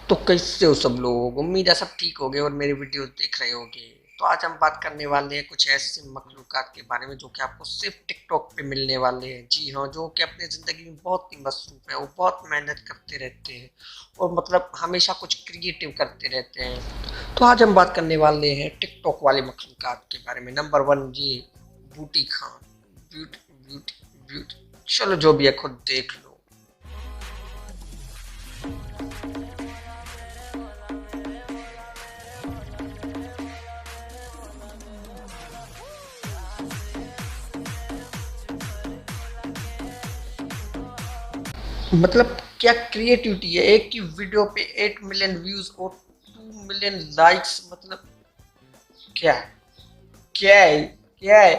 तो कैसे हो सब लोग। उम्मीद है सब ठीक होगे और मेरी वीडियो देख रहे होगे। तो आज हम बात करने वाले हैं कुछ ऐसे मखलूकात के बारे में जो कि आपको सिर्फ टिकटॉक पे मिलने वाले हैं। जी हाँ, जो कि अपनी ज़िंदगी में बहुत ही मसरूफ है, वो बहुत मेहनत करते रहते हैं और मतलब हमेशा कुछ क्रिएटिव करते रहते हैं। तो आज हम बात करने वाले हैं टिकटॉक वाले मखलूकात के बारे में। नंबर वन, ये बूटी खान। ब्यूटी ब्यूटी ब्यूटी, चलो जो भी है खुद देख लो। मतलब क्या क्रिएटिविटी है। एक की वीडियो पे 8 मिलियन व्यूज और 2 मिलियन लाइक्स। मतलब क्या है, क्या है, क्या है।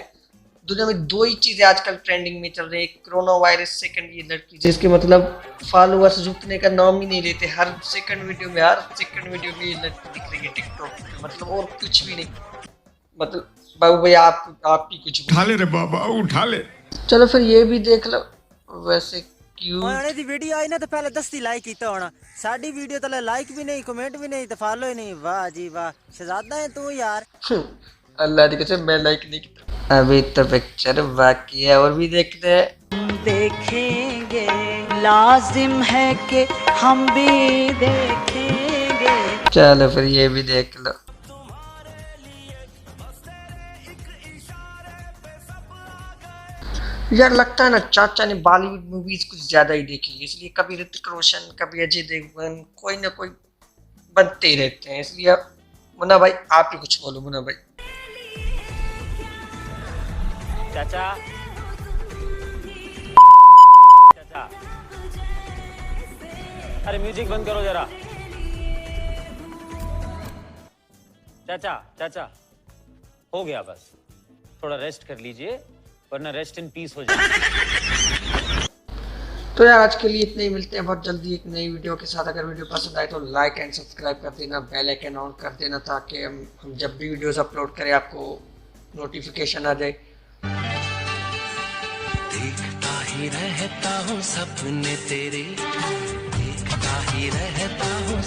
दुनिया में दो ही चीजें आजकल ट्रेंडिंग में चल रही है, एक कोरोना वायरस, सेकंड ये लड़की जिसके मतलब फॉलोअर्स जुटने का नाम ही नहीं लेते। हर सेकंड वीडियो में, हर सेकंड वीडियो में ये लड़की दिख रही है टिकटॉक पे, मतलब और कुछ भी नहीं। मतलब बाबू भैया आप ही कुछ उठा ले रे बाबा, उठा ले। चलो फिर ये भी देख लो। वैसे ओए क्यूट। दी वीडियो आई ना तो पहले 10 लाइक कीता होना। साडी वीडियो तो लाइक भी नहीं, कमेंट भी नहीं, तो फॉलो ही नहीं। वाह जी वाह, शहजादा है तू यार। अल्लाह की कसम मैं लाइक नहीं किया। अभी तो पिक्चर बाकी है और भी देखते हैं। देखेंगे, लाजिम है कि हम भी देखेंगे। चलो फिर ये भी देख लो। यार लगता है ना चाचा ने बॉलीवुड मूवीज कुछ ज्यादा ही देखी है, इसलिए कभी ऋतिक रोशन, कभी अजय देवगन, कोई ना कोई बनते ही रहते हैं। इसलिए मुन्ना भाई आप ही कुछ बोलो। मुन्ना भाई चाचा, चाचा, अरे म्यूजिक बंद करो जरा। चाचा चाचा, हो गया बस, थोड़ा रेस्ट कर लीजिए वरना रेस्ट इन पीस हो जाए। तो यार आज के लिए इतने ही, मिलते हैं बहुत जल्दी एक नई वीडियो के साथ। अगर वीडियो पसंद आए तो लाइक एंड सब्सक्राइब कर देना, बेल आइकन ऑन कर देना ताकि हम जब भी वीडियोस अपलोड करें आपको नोटिफिकेशन आ जाए। देखता ही रहता हूँ सपने तेरे, देखता ही रहता हूँ।